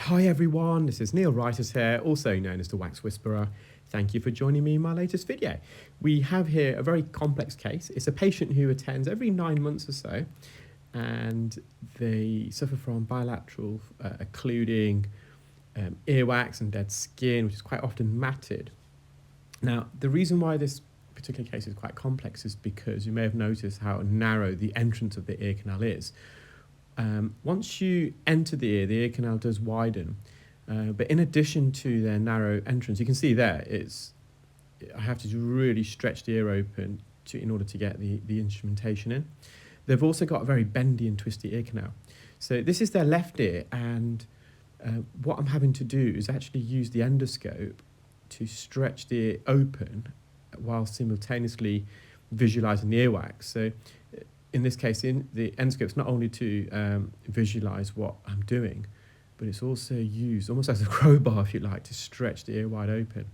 Hi everyone, this is Neel Raithatha here, also known as the Wax Whisperer. Thank you for joining me in my latest video. We have here a very complex case. It's a patient who attends every 9 months or so, and they suffer from bilateral occluding earwax and dead skin, which is quite often matted. Now, the reason why this particular case is quite complex is because you may have noticed how narrow the entrance of the ear canal is. Once you enter the ear canal does widen, but in addition to their narrow entrance, you can see there, I have to really stretch the ear open in order to get the instrumentation in. They've also got a very bendy and twisty ear canal. So this is their left ear, and what I'm having to do is actually use the endoscope to stretch the ear open while simultaneously visualizing the earwax. So in this case, the endoscope is not only to visualize what I'm doing, but it's also used almost as a crowbar, if you like, to stretch the ear wide open.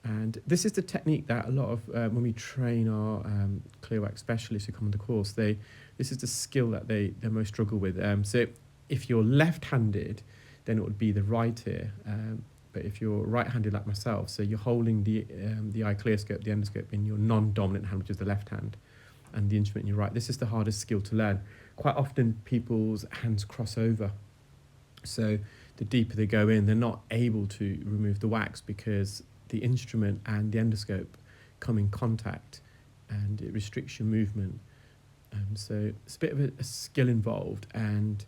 And this is the technique that a lot of, when we train our clear wax specialists who come on the course, this is the skill that they most struggle with. So if you're left-handed, then it would be the right ear. But if you're right-handed like myself, so you're holding the iClearScope, the endoscope, in your non-dominant hand, which is the left hand, and the instrument in your right. This is the hardest skill to learn. Quite often people's hands cross over. So the deeper they go in, they're not able to remove the wax because the instrument and the endoscope come in contact and it restricts your movement. So it's a bit of a skill involved, and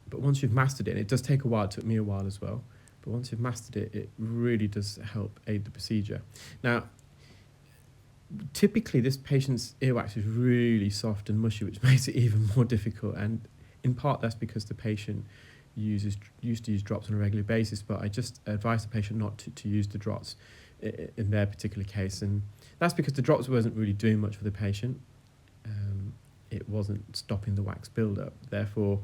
but once you've mastered it, and it does take a while, it took me a while as well, but once you've mastered it, it really does help aid the procedure. Now, typically this patient's earwax is really soft and mushy, which makes it even more difficult, and in part that's because the patient used to use drops on a regular basis, but I just advise the patient not to use the drops in their particular case, and that's because the drops wasn't really doing much for the patient. It wasn't stopping the wax buildup. Therefore,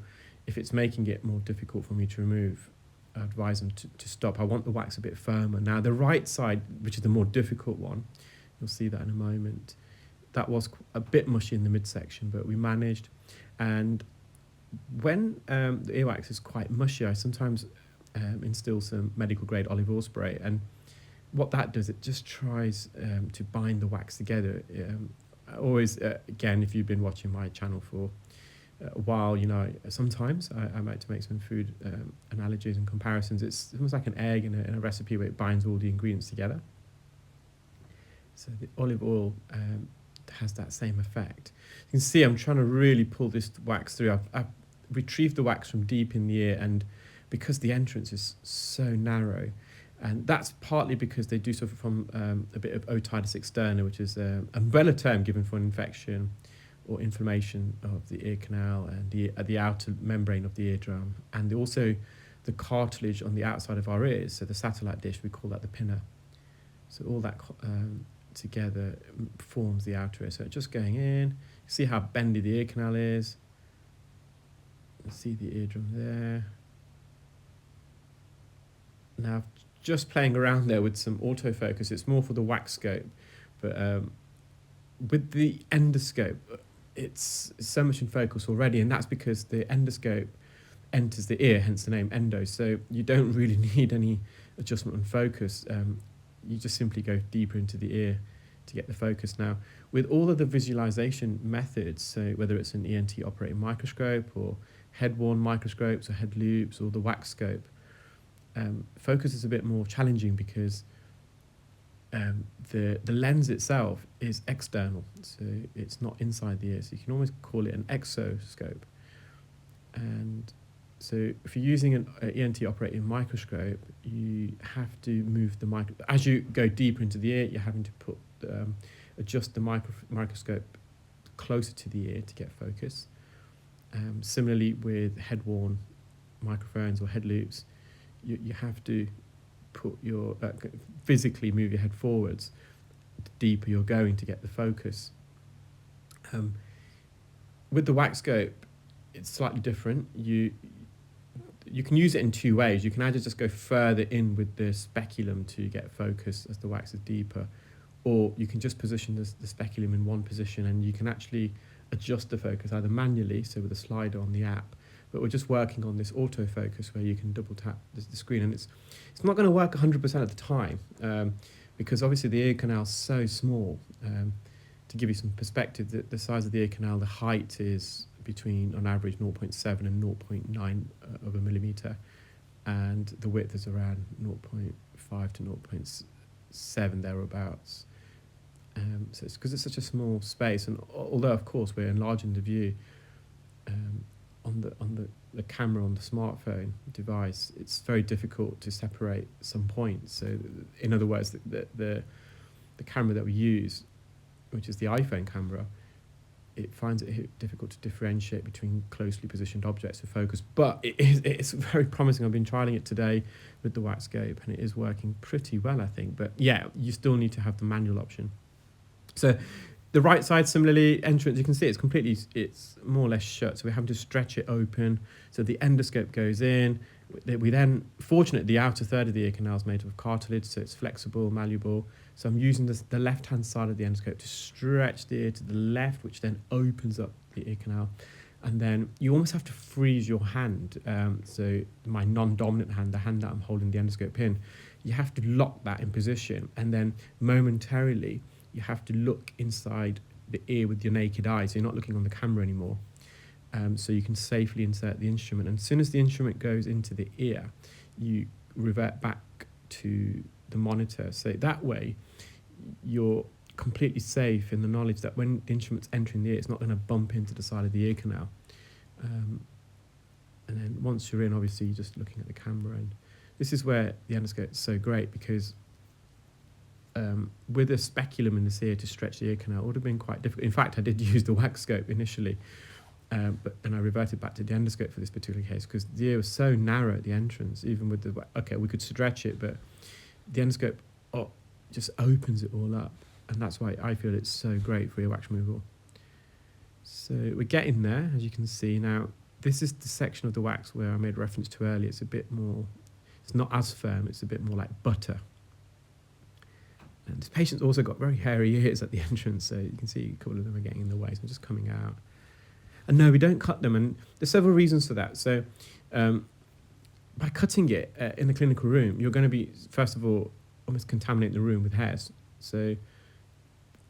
if it's making it more difficult for me to remove, I advise them to stop. I want the wax a bit firmer. Now the right side, which is the more difficult one, you'll see that in a moment, that was a bit mushy in the midsection, but we managed. And when the earwax is quite mushy, I sometimes instill some medical grade olive oil spray, and what that does, it just tries to bind the wax together. Always, again, if you've been watching my channel for a while, you know, sometimes I like to make some food analogies and comparisons. It's almost like an egg in a recipe where it binds all the ingredients together. So the olive oil has that same effect. You can see I'm trying to really pull this wax through. I've retrieved the wax from deep in the ear, and because the entrance is so narrow, and that's partly because they do suffer from a bit of otitis externa, which is an umbrella term given for an infection or inflammation of the ear canal and the outer membrane of the eardrum, and also the cartilage on the outside of our ears, so the satellite dish, we call that the pinna. So all that together forms the outer ear. So just going in, see how bendy the ear canal is. See the eardrum there. Now, just playing around there with some autofocus, it's more for the wax scope, but with the endoscope, it's so much in focus already, and that's because the endoscope enters the ear, hence the name endo, so you don't really need any adjustment on focus. You just simply go deeper into the ear to get the focus. Now, with all of the visualization methods, so whether it's an ENT operating microscope or head-worn microscopes or head loops or the wax scope, focus is a bit more challenging because the lens itself is external, so it's not inside the ear, so you can almost call it an exoscope. And so if you're using an ENT operating microscope, you have to move the as you go deeper into the ear, you're having to adjust the microscope closer to the ear to get focus. Similarly with head-worn microphones or head loops, you have to put your physically move your head forwards the deeper you're going to get the focus. With the wax scope, it's slightly different. You can use it in two ways. You can either just go further in with the speculum to get focus as the wax is deeper, or you can just position the speculum in one position, and you can actually adjust the focus either manually, so with a slider on the app, but we're just working on this autofocus where you can double tap the screen, and it's not going to work 100% of the time, because obviously the ear canal is so small. To give you some perspective, the size of the ear canal, the height is between, on average, 0.7 and 0.9 of a millimetre, and the width is around 0.5 to 0.7 thereabouts. So it's because it's such a small space, and although of course we're enlarging the view on the camera on the smartphone device, it's very difficult to separate some points. So in other words, the camera that we use, which is the iPhone camera, it finds it difficult to differentiate between closely positioned objects to focus, but it's very promising. I've been trialing it today with the wax scope, and it is working pretty well, I think. But yeah, you still need to have the manual option. So the right side, similarly, entrance, you can see it's more or less shut, so we're having to stretch it open. So the endoscope goes in. We then, fortunately, the outer third of the ear canal is made of cartilage, so it's flexible, malleable. So I'm using the left-hand side of the endoscope to stretch the ear to the left, which then opens up the ear canal. And then you almost have to freeze your hand. So my non-dominant hand, the hand that I'm holding the endoscope in, you have to lock that in position. And then momentarily, you have to look inside the ear with your naked eye. So you're not looking on the camera anymore. So you can safely insert the instrument. And as soon as the instrument goes into the ear, you revert back to the monitor. So that way, you're completely safe in the knowledge that when the instrument's entering the ear, it's not going to bump into the side of the ear canal. And then once you're in, obviously, you're just looking at the camera. And this is where the endoscope is so great, because with a speculum in this ear to stretch the ear canal, it would have been quite difficult. In fact, I did use the wax scope initially, but then I reverted back to the endoscope for this particular case, because the ear was so narrow at the entrance. Even with the, okay, we could stretch it, but the endoscope just opens it all up, and that's why I feel it's so great for earwax removal. So we're getting there, as you can see. Now, this is the section of the wax where I made reference to earlier. It's a bit more, it's not as firm, it's a bit more like butter. And this patient's also got very hairy ears at the entrance, so you can see a couple of them are getting in the way, so I'm just coming out. And no, we don't cut them, and there's several reasons for that. So by cutting it in the clinical room, you're going to be, first of all, almost contaminating the room with hairs. So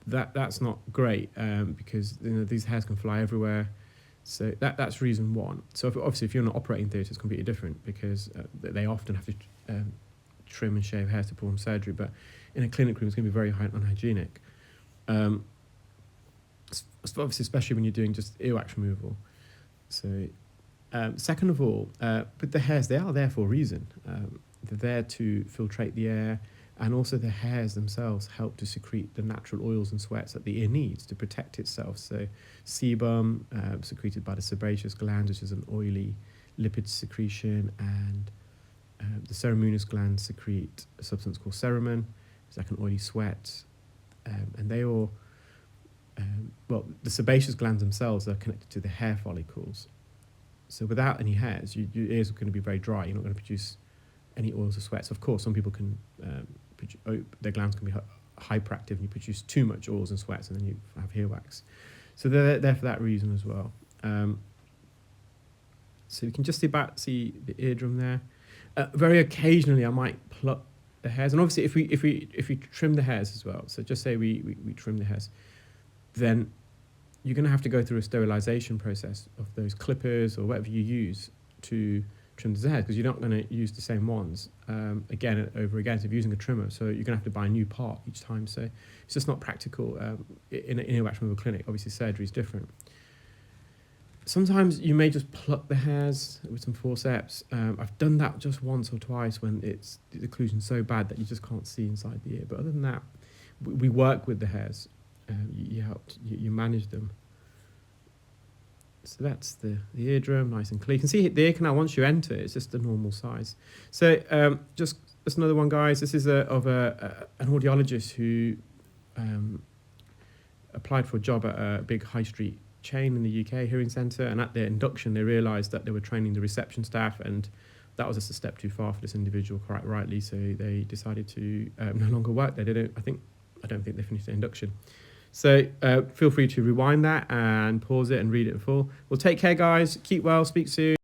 that's not great, because these hairs can fly everywhere. So that's reason one. So obviously, if you're in an operating theatre, it's completely different, because they often have to trim and shave hairs to perform surgery. But in a clinic room, it's going to be very unhygienic. Obviously, especially when you're doing just earwax removal. So second of all, with the hairs, they are there for a reason. They're there to filtrate the air, and also the hairs themselves help to secrete the natural oils and sweats that the ear needs to protect itself. So sebum, secreted by the sebaceous glands, which is an oily lipid secretion, and the ceruminous glands secrete a substance called cerumen. It's like an oily sweat, and they all, well, the sebaceous glands themselves are connected to the hair follicles. So without any hairs, your ears are going to be very dry. You're not going to produce any oils or sweats. Of course, some people can, their glands can be hyperactive, and you produce too much oils and sweats, and then you have earwax. So they're there for that reason as well. So you can just about see the eardrum there. Very occasionally, I might pluck the hairs, and obviously, if we trim the hairs as well. So just say we trim the hairs, then you're going to have to go through a sterilization process of those clippers or whatever you use to trim the hairs, because you're not going to use the same ones again and over again. So if you're using a trimmer, so you're going to have to buy a new part each time. So it's just not practical in an earwax removal clinic. Obviously, surgery is different. Sometimes you may just pluck the hairs with some forceps. I've done that just once or twice when the occlusion's so bad that you just can't see inside the ear. But other than that, we work with the hairs. You manage them. So that's the eardrum, nice and clear. You can see the ear canal once you enter, it's just a normal size. So just another one, guys. This is an audiologist who applied for a job at a big high street chain in the UK, hearing centre, and at their induction they realised that they were training the reception staff, and that was just a step too far for this individual, quite rightly. So they decided to no longer work there. I don't think they finished their induction. So feel free to rewind that and pause it and read it in full. Well, take care, guys. Keep well. Speak soon.